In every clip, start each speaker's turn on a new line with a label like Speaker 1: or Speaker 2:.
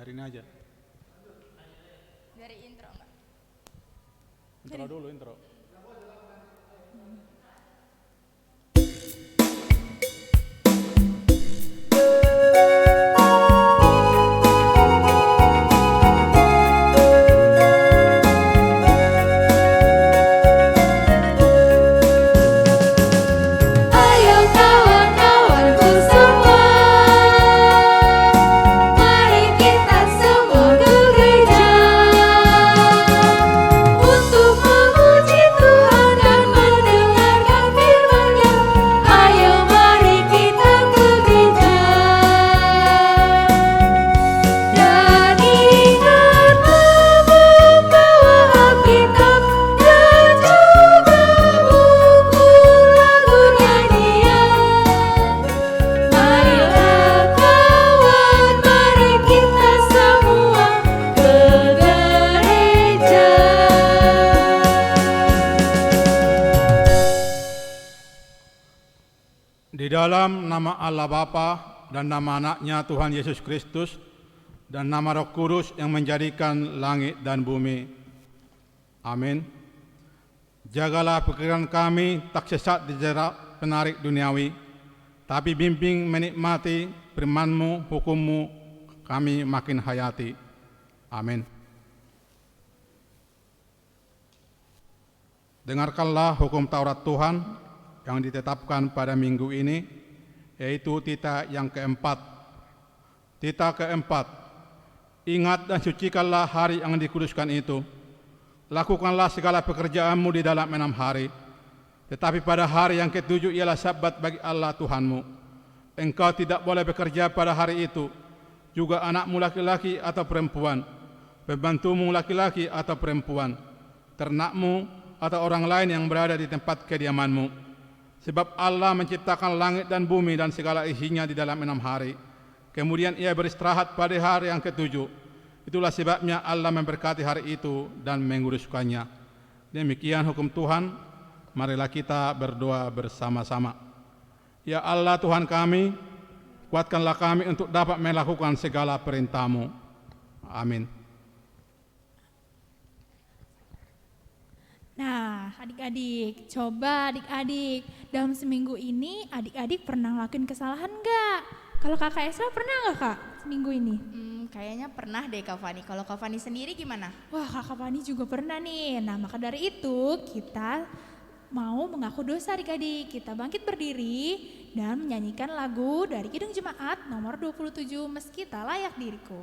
Speaker 1: Dari ini aja.
Speaker 2: Dari intro Mbak.
Speaker 1: Intro dulu, intro.
Speaker 2: Ayo kawan-kawanku semua, mari kita semua ke gereja untuk memuji Tuhan dan mendengarkan firman-Nya. Ayo mari kita ke gereja. Dan ingatlah membawa Alkitab dan juga buku lagu nyanyian. Marilah kawan, mari kita semua ke gereja.
Speaker 1: Di dalam nama Allah Bapa dan nama anaknya Tuhan Yesus Kristus dan nama Roh Kudus yang menjadikan langit dan bumi. Amin. Jagalah pikiran kami tak sesat di jerat penarik duniawi, tapi bimbing menikmati firman-Mu, hukum-Mu, kami makin hayati. Amin. Dengarkanlah hukum Taurat Tuhan yang ditetapkan pada minggu ini, yaitu tita yang keempat. Tita keempat, ingat dan sucikanlah hari yang dikuduskan itu. Lakukanlah segala pekerjaanmu di dalam 6 hari. Tetapi pada hari yang ketujuh ialah sabat bagi Allah Tuhanmu. Engkau tidak boleh bekerja pada hari itu, juga anakmu laki-laki atau perempuan, pembantumu laki-laki atau perempuan, ternakmu atau orang lain yang berada di tempat kediamanmu. Sebab Allah menciptakan langit dan bumi dan segala isinya di dalam 6 hari. Kemudian ia beristirahat pada hari yang ketujuh. Itulah sebabnya Allah memberkati hari itu dan menguduskannya. Demikian hukum Tuhan. Marilah kita berdoa bersama-sama. Ya Allah Tuhan kami, kuatkanlah kami untuk dapat melakukan segala perintah-Mu. Amin.
Speaker 3: Nah, adik-adik, coba adik-adik, dalam seminggu ini adik-adik pernah ngelakuin kesalahan nggak? Kalau kakak Esra pernah nggak kak seminggu ini?
Speaker 2: Kayaknya pernah deh Kak Fani. Kalau Kak Fani sendiri gimana?
Speaker 3: Wah, kakak Fani juga pernah nih. Nah, maka dari itu kita mau mengaku dosa adik-adik. Kita bangkit berdiri dan menyanyikan lagu dari Kidung Jemaat nomor 27, Meski Tak Layak Diriku.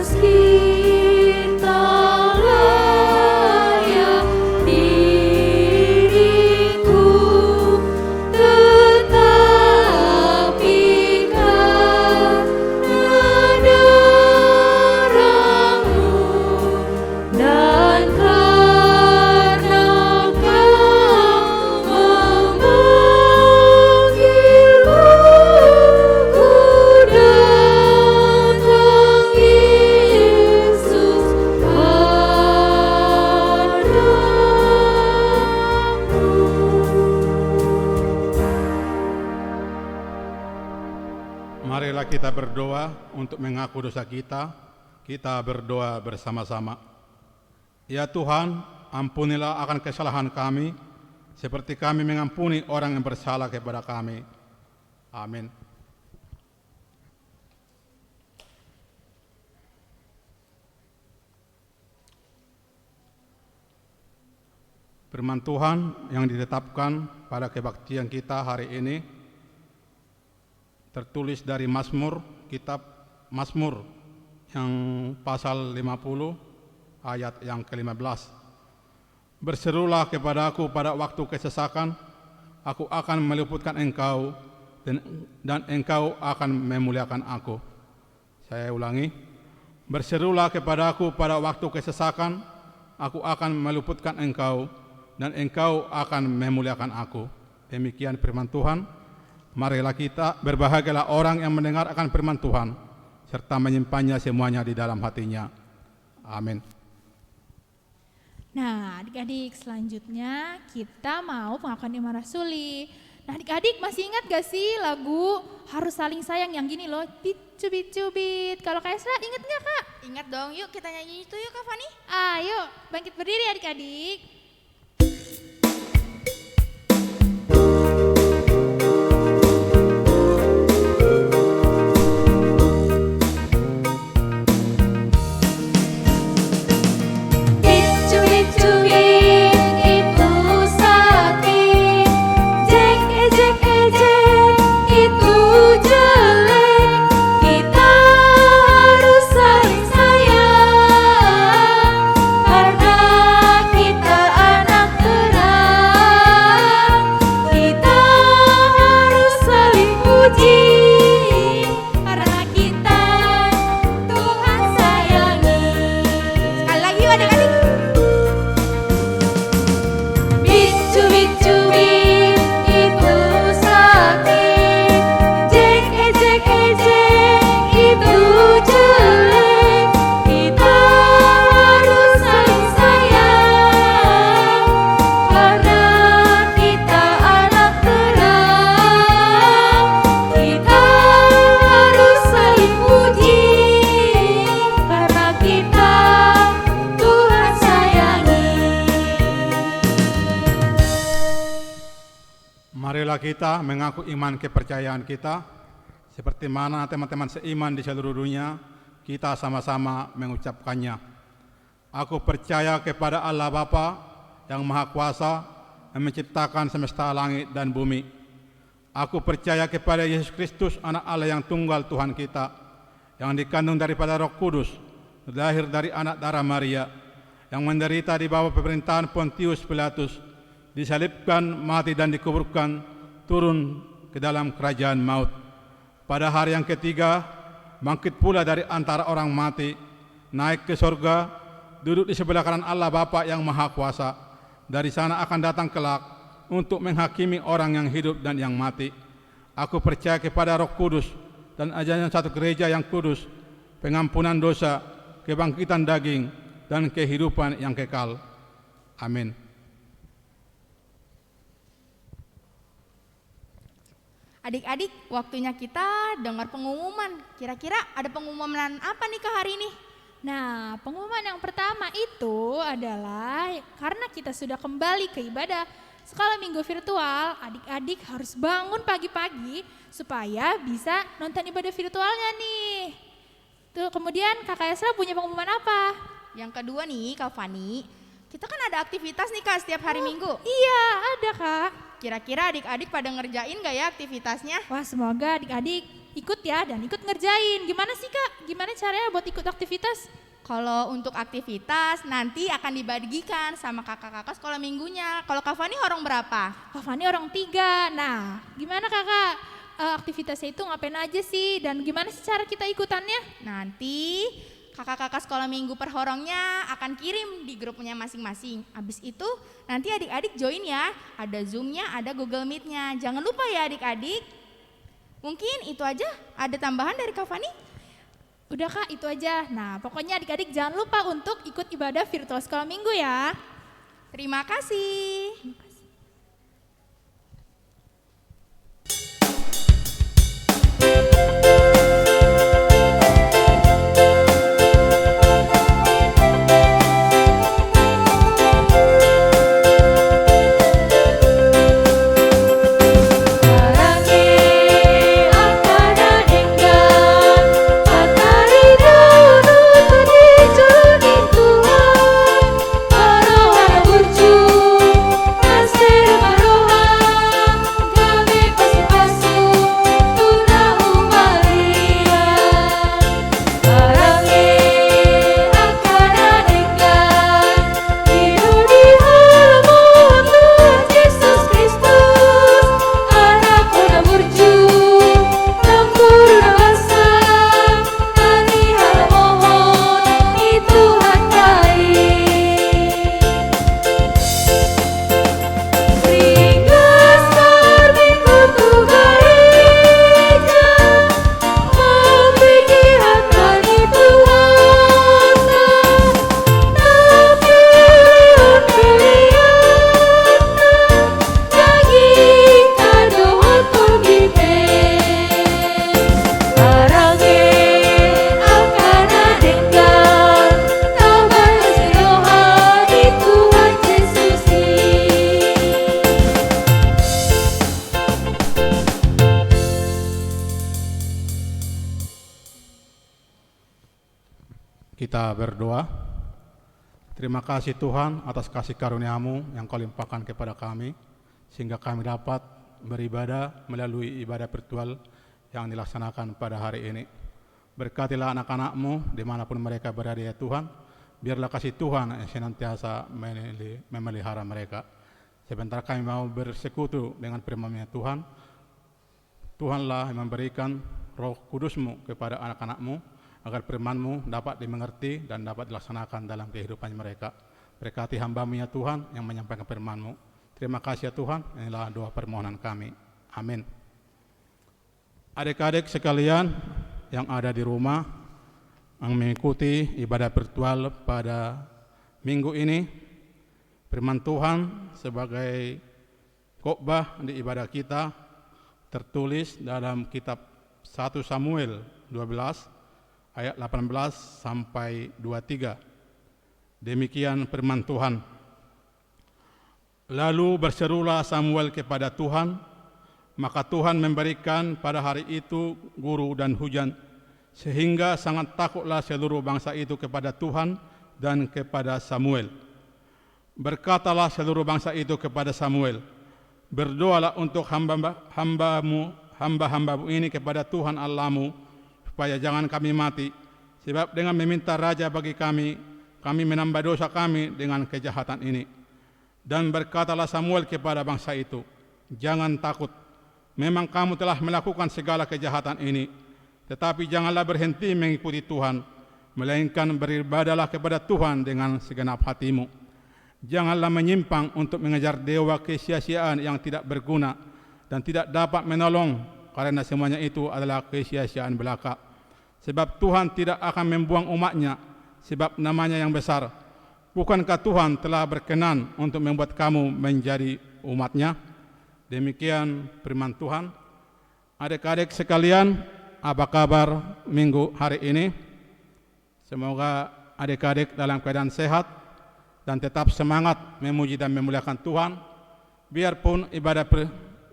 Speaker 2: Meski tak layak diriku, tetapi karena darah-Mu dan karena Kau memanggilku, ku datang Yesus padamu.
Speaker 1: Marilah kita berdoa untuk mengaku dosa kita. Kita berdoa bersama-sama. Ya Tuhan, ampunilah akan kesalahan kami, seperti kami mengampuni orang yang bersalah kepada kami. Amin. Firman Tuhan yang ditetapkan pada kebaktian kita hari ini tertulis dari Mazmur, kitab Mazmur yang pasal 50 ayat yang ke-15. Berserulah kepadaku pada waktu kesesakan, aku akan meluputkan engkau dan engkau akan memuliakan aku. Saya ulangi. Berserulah kepadaku pada waktu kesesakan, aku akan meluputkan engkau dan engkau akan memuliakan aku. Demikian firman Tuhan. Marilah kita, berbahagialah orang yang mendengar akan firman Tuhan, serta menyimpannya semuanya di dalam hatinya. Amin.
Speaker 3: Nah, adik-adik, selanjutnya kita mau pengakuan iman rasuli. Nah, adik-adik masih ingat gak sih lagu Harus Saling Sayang yang gini loh, bit cubit cubit. Kalau Kak Esra ingat gak Kak?
Speaker 2: Ingat dong, yuk kita nyanyi itu yuk Kak Fani.
Speaker 3: Ayo, bangkit berdiri adik-adik.
Speaker 1: Marilah kita mengaku iman kepercayaan kita, seperti mana teman-teman seiman di seluruh dunia, kita sama-sama mengucapkannya. Aku percaya kepada Allah Bapa yang Maha Kuasa, yang menciptakan semesta langit dan bumi. Aku percaya kepada Yesus Kristus, anak Allah yang tunggal Tuhan kita, yang dikandung daripada Roh Kudus, lahir dari anak darah Maria, yang menderita di bawah pemerintahan Pontius Pilatus, disalibkan, mati dan dikuburkan, turun ke dalam kerajaan maut. Pada hari yang ketiga, bangkit pula dari antara orang mati, naik ke sorga, duduk di sebelah kanan Allah Bapa yang Maha Kuasa. Dari sana akan datang kelak untuk menghakimi orang yang hidup dan yang mati. Aku percaya kepada Roh Kudus dan ajaran satu gereja yang kudus, pengampunan dosa, kebangkitan daging, dan kehidupan yang kekal. Amin.
Speaker 2: Adik-adik, waktunya kita dengar pengumuman. Kira-kira ada pengumuman apa nih Kak hari ini?
Speaker 3: Nah, pengumuman yang pertama itu adalah karena kita sudah kembali ke ibadah sekolah minggu virtual, adik-adik harus bangun pagi-pagi supaya bisa nonton ibadah virtualnya nih. Tuh, kemudian Kakak Esra punya pengumuman apa?
Speaker 2: Yang kedua nih Kak Fani, kita kan ada aktivitas nih Kak setiap hari Minggu.
Speaker 3: Iya, ada Kak.
Speaker 2: Kira-kira adik-adik pada ngerjain gak ya aktivitasnya?
Speaker 3: Wah, semoga adik-adik ikut ya dan ikut ngerjain. Gimana sih Kak? Gimana caranya buat ikut aktivitas?
Speaker 2: Kalau untuk aktivitas nanti akan dibagikan sama kakak-kakak sekolah minggunya. Kalau Kak Fani orang berapa?
Speaker 3: Kak Fani orang 3. Nah, gimana Kakak? Aktivitasnya itu ngapain aja sih? Dan gimana sih cara kita ikutannya?
Speaker 2: Nanti kakak-kakak sekolah minggu per horongnya akan kirim di grupnya masing-masing. Habis itu nanti adik-adik join ya. Ada Zoom-nya, ada Google Meet-nya. Jangan lupa ya adik-adik. Mungkin itu aja. Ada tambahan dari Kak Fani?
Speaker 3: Udah Kak, itu aja. Nah, pokoknya adik-adik jangan lupa untuk ikut ibadah virtual sekolah minggu ya.
Speaker 2: Terima kasih.
Speaker 4: Para
Speaker 1: Kita berdoa. Terima kasih Tuhan atas kasih karunia-Mu yang Kau limpahkan kepada kami, sehingga kami dapat beribadah melalui ibadah virtual yang dilaksanakan pada hari ini. Berkatilah anak-anak-Mu dimanapun mereka berada ya Tuhan. Biarlah kasih Tuhan yang senantiasa memelihara mereka. Sebentar kami mau bersekutu dengan firman-Nya Tuhan. Tuhanlah yang memberikan Roh Kudus-Mu kepada anak-anak-Mu, agar firman-Mu dapat dimengerti dan dapat dilaksanakan dalam kehidupan mereka. Berkati hamba-Mu ya Tuhan yang menyampaikan firman-Mu. Terima kasih ya Tuhan, inilah doa permohonan kami. Amin. Adik-adik sekalian yang ada di rumah, yang mengikuti ibadah virtual pada minggu ini, firman Tuhan sebagai khotbah di ibadah kita tertulis dalam kitab 1 Samuel 12 ayat 18 sampai 23. Demikian firman Tuhan. Lalu berserulah Samuel kepada Tuhan, maka Tuhan memberikan pada hari itu guru dan hujan, sehingga sangat takutlah seluruh bangsa itu kepada Tuhan dan kepada Samuel. Berkatalah seluruh bangsa itu kepada Samuel, berdoalah untuk hamba-Mu ini kepada Tuhan Allah-Mu, supaya jangan kami mati, sebab dengan meminta raja bagi kami menambah dosa kami dengan kejahatan ini. Dan berkatalah Samuel kepada bangsa itu, jangan takut, memang kamu telah melakukan segala kejahatan ini, tetapi janganlah berhenti mengikuti Tuhan, melainkan beribadahlah kepada Tuhan dengan segenap hatimu. Janganlah menyimpang untuk mengejar dewa kesia-siaan yang tidak berguna dan tidak dapat menolong, karena semuanya itu adalah kesia-siaan belaka. Sebab Tuhan tidak akan membuang umat-Nya, sebab namanya yang besar. Bukankah Tuhan telah berkenan untuk membuat kamu menjadi umat-Nya? Demikian firman Tuhan. Adik-adik sekalian, apa kabar minggu hari ini? Semoga adik-adik dalam keadaan sehat dan tetap semangat memuji dan memuliakan Tuhan, biarpun ibadah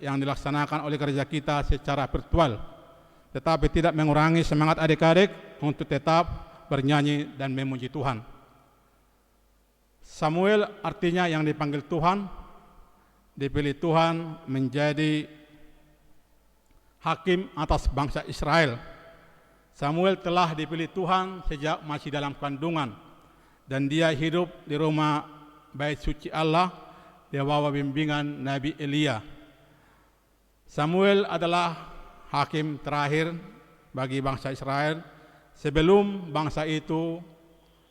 Speaker 1: yang dilaksanakan oleh gereja kita secara virtual, tetapi tidak mengurangi semangat adik-adik untuk tetap bernyanyi dan memuji Tuhan. Samuel artinya yang dipanggil Tuhan, dipilih Tuhan menjadi hakim atas bangsa Israel. Samuel telah dipilih Tuhan sejak masih dalam kandungan, dan dia hidup di rumah bait suci Allah di bawah bimbingan Nabi Elia. Samuel adalah hakim terakhir bagi bangsa Israel sebelum bangsa itu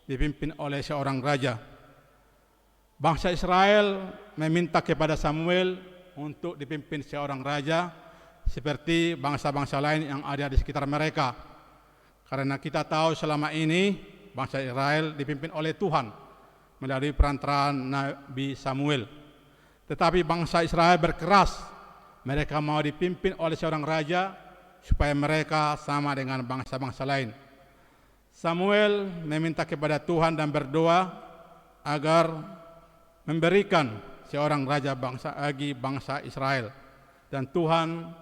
Speaker 1: dipimpin oleh seorang raja. Bangsa Israel meminta kepada Samuel untuk dipimpin seorang raja seperti bangsa-bangsa lain yang ada di sekitar mereka. Karena kita tahu selama ini bangsa Israel dipimpin oleh Tuhan melalui perantaraan Nabi Samuel. Tetapi bangsa Israel berkeras, mereka mau dipimpin oleh seorang raja supaya mereka sama dengan bangsa-bangsa lain. Samuel meminta kepada Tuhan dan berdoa agar memberikan seorang raja bagi bangsa Israel. Dan Tuhan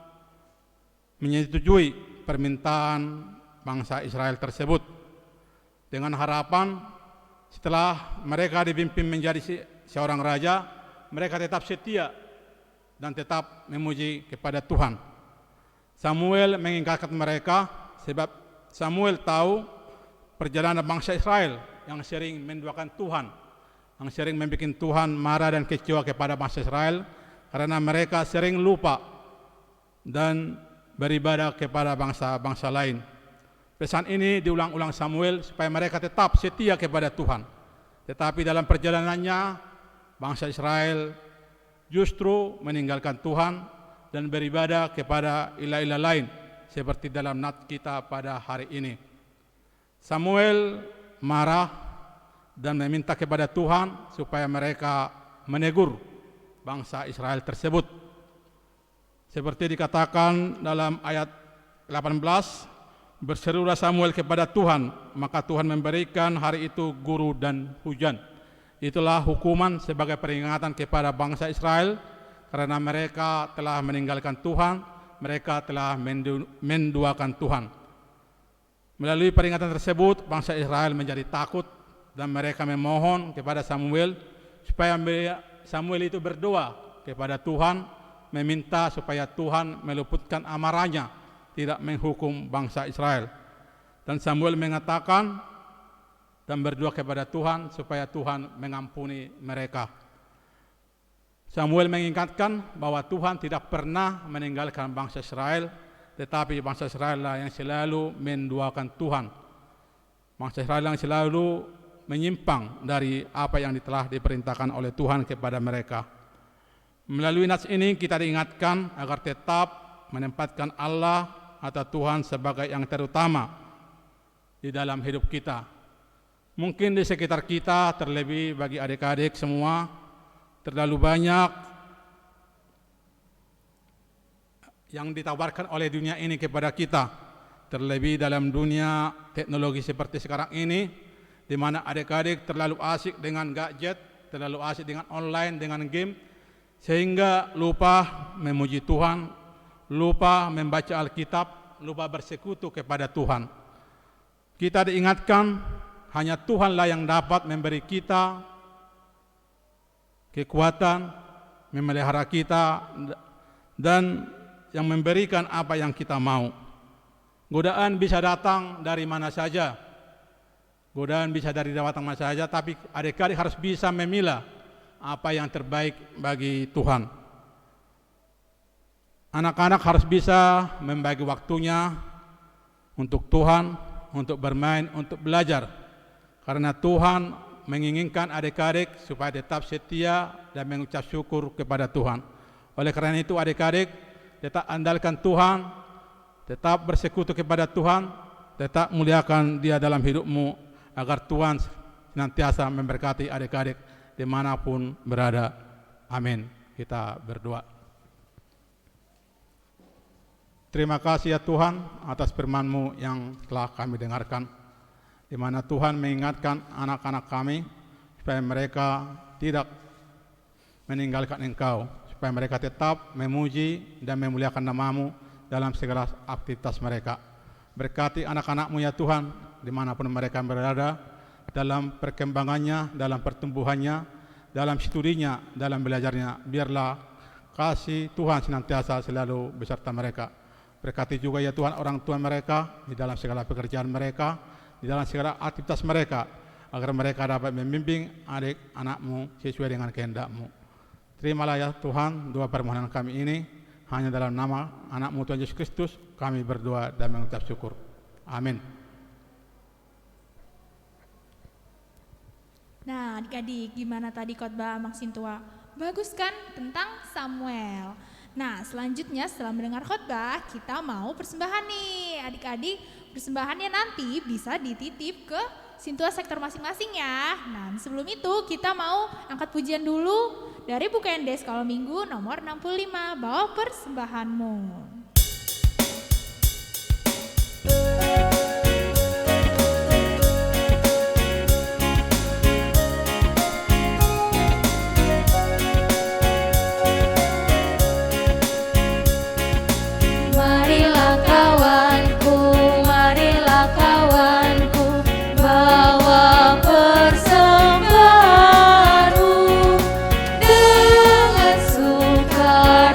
Speaker 1: menyetujui permintaan bangsa Israel tersebut dengan harapan setelah mereka dipimpin menjadi seorang raja, mereka tetap setia dan tetap memuji kepada Tuhan. Samuel mengingatkan mereka sebab Samuel tahu perjalanan bangsa Israel yang sering menduakan Tuhan, yang sering membuat Tuhan marah dan kecewa kepada bangsa Israel karena mereka sering lupa dan beribadah kepada bangsa-bangsa lain. Pesan ini diulang-ulang Samuel supaya mereka tetap setia kepada Tuhan. Tetapi dalam perjalanannya bangsa Israel justru meninggalkan Tuhan dan beribadah kepada ilah-ilah lain seperti dalam nats kita pada hari ini. Samuel marah dan meminta kepada Tuhan supaya mereka menegur bangsa Israel tersebut. Seperti dikatakan dalam ayat 18, berserulah Samuel kepada Tuhan, maka Tuhan memberikan hari itu guru dan hujan. Itulah hukuman sebagai peringatan kepada bangsa Israel karena mereka telah meninggalkan Tuhan, mereka telah menduakan Tuhan. Melalui peringatan tersebut, bangsa Israel menjadi takut dan mereka memohon kepada Samuel supaya Samuel itu berdoa kepada Tuhan, meminta supaya Tuhan meluputkan amarahnya, tidak menghukum bangsa Israel. Dan Samuel mengatakan dan berdoa kepada Tuhan supaya Tuhan mengampuni mereka. Samuel mengingatkan bahwa Tuhan tidak pernah meninggalkan bangsa Israel, tetapi bangsa Israel lah yang selalu menduakan Tuhan. Bangsa Israel yang selalu menyimpang dari apa yang telah diperintahkan oleh Tuhan kepada mereka. Melalui nats ini kita diingatkan agar tetap menempatkan Allah atau Tuhan sebagai yang terutama di dalam hidup kita. Mungkin di sekitar kita, terlebih bagi adik-adik semua, terlalu banyak yang ditawarkan oleh dunia ini kepada kita, terlebih dalam dunia teknologi seperti sekarang ini, di mana adik-adik terlalu asik dengan gadget, terlalu asik dengan online, dengan game, sehingga lupa memuji Tuhan, lupa membaca Alkitab, lupa bersekutu kepada Tuhan. Kita diingatkan hanya Tuhanlah yang dapat memberi kita kekuatan, memelihara kita, dan yang memberikan apa yang kita mau. Godaan bisa datang dari mana saja, godaan bisa dari datang mana saja, tapi adik-adik harus bisa memilah apa yang terbaik bagi Tuhan. Anak-anak harus bisa membagi waktunya untuk Tuhan, untuk bermain, untuk belajar, karena Tuhan menginginkan adik-adik supaya tetap setia dan mengucap syukur kepada Tuhan. Oleh karena itu adik-adik tetap andalkan Tuhan, tetap bersekutu kepada Tuhan, tetap muliakan Dia dalam hidupmu, agar Tuhan senantiasa memberkati adik-adik dimanapun berada. Amin. Kita berdoa. Terima kasih ya Tuhan atas firman-Mu yang telah kami dengarkan, di mana Tuhan mengingatkan anak-anak kami supaya mereka tidak meninggalkan Engkau, supaya mereka tetap memuji dan memuliakan nama-Mu dalam segala aktivitas mereka. Berkati anak-anak-Mu ya Tuhan, dimanapun mereka berada, dalam perkembangannya, dalam pertumbuhannya, dalam studinya, dalam belajarnya. Biarlah kasih Tuhan senantiasa selalu beserta mereka. Berkati juga ya Tuhan orang tua mereka di dalam segala pekerjaan mereka, di dalam segala aktivitas mereka, agar mereka dapat membimbing adik-anak-Mu sesuai dengan kehendak-Mu. Terimalah ya Tuhan doa permohonan kami ini, hanya dalam nama anak-Mu Tuhan Yesus Kristus kami berdoa dan mengucap syukur. Amin.
Speaker 3: Nah, adik-adik, gimana tadi khotbah Mang Sintua? Bagus kan tentang Samuel. Nah, selanjutnya setelah mendengar khotbah, kita mau persembahan nih. Adik-adik, persembahannya nanti bisa dititip ke Sintua sektor masing-masing ya. Nah, sebelum itu kita mau angkat pujian dulu dari buku ND Sekolah Minggu nomor 65. Bawa persembahanmu.
Speaker 4: Marilah kawanku, bawa persembahanmu dengan sukaria.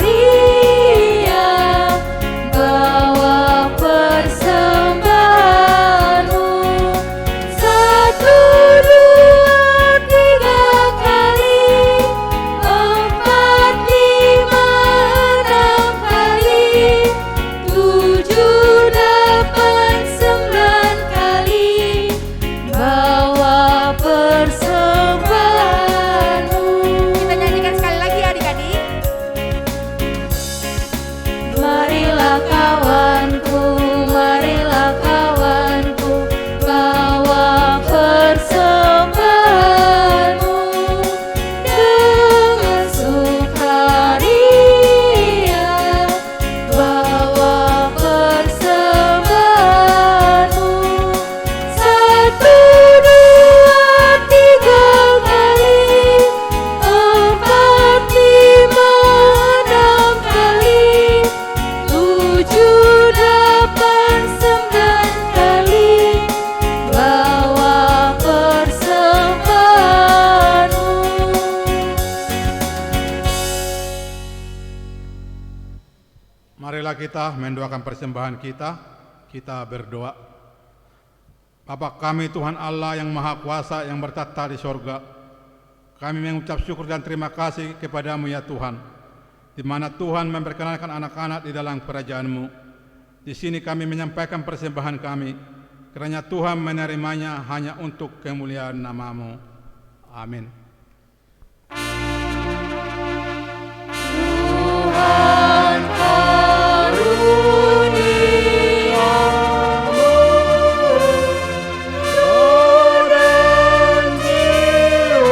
Speaker 1: Marilah kita mendoakan persembahan kita. Kita berdoa. Bapa kami Tuhan Allah yang Maha Kuasa yang bertata di sorga, kami mengucap syukur dan terima kasih kepadamu ya Tuhan, di mana Tuhan memperkenalkan anak-anak di dalam kerajaan-Mu. Di sini kami menyampaikan persembahan kami, kiranya Tuhan menerimanya hanya untuk kemuliaan nama-Mu. Amin.
Speaker 4: Tuhan karuniamu dan jiwaku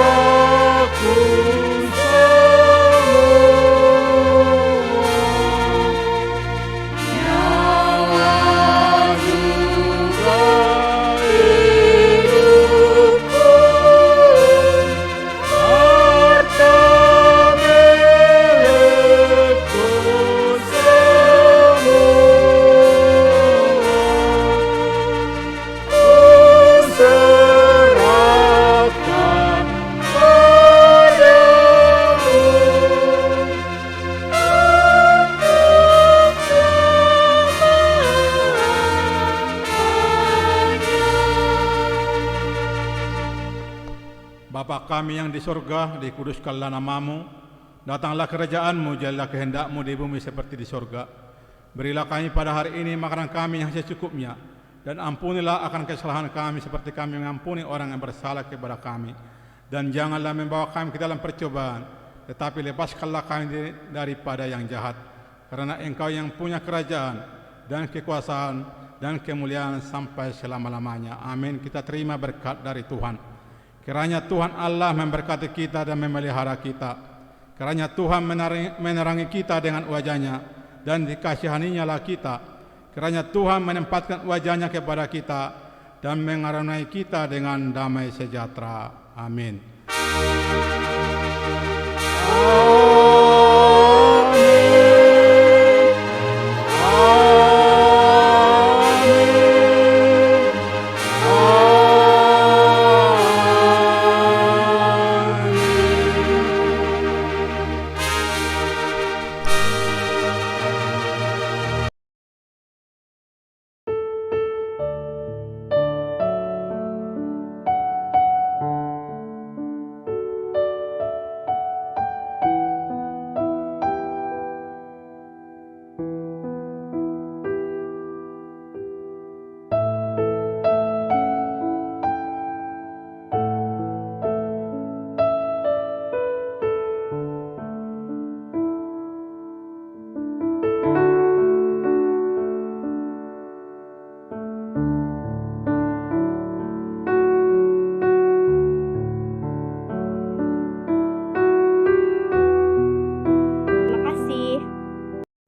Speaker 4: semua, nyawa juga hidupku, harta milikku semua, ku serahkan
Speaker 1: Bapa kami yang di sorga, dikuduskanlah namamu, datanglah kerajaan-Mu, jadilah kehendak-Mu di bumi seperti di sorga. Berilah kami pada hari ini makanan kami yang secukupnya, dan ampunilah akan kesalahan kami seperti kami mengampuni orang yang bersalah kepada kami. Dan janganlah membawa kami ke dalam percobaan, tetapi lepaskanlah kami daripada yang jahat. Karena Engkau yang punya kerajaan dan kekuasaan dan kemuliaan sampai selama-lamanya. Amin. Kita terima berkat dari Tuhan. Kiranya Tuhan Allah memberkati kita dan memelihara kita. Kiranya Tuhan menerangi kita dengan wajah-Nya dan dikasihani-Nya kita. Kiranya Tuhan menempatkan wajah-Nya kepada kita dan mengaruniai kita dengan damai sejahtera. Amin.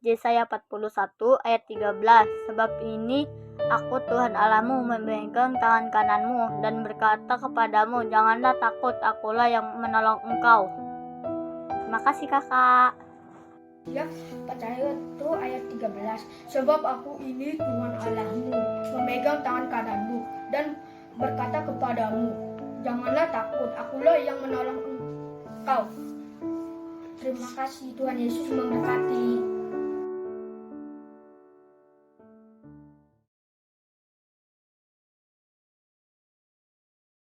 Speaker 5: Yesaya 41 ayat 13. Sebab ini aku Tuhan Allahmu memegang tangan kananmu dan berkata kepadamu, janganlah takut, akulah yang menolong engkau. Terima kasih kakak.
Speaker 6: Ya, percaya itu ayat 13. Sebab aku ini Tuhan Allahmu, memegang tangan kananmu dan berkata kepadamu, janganlah takut, akulah yang menolong engkau. Terima kasih, Tuhan Yesus memberkati.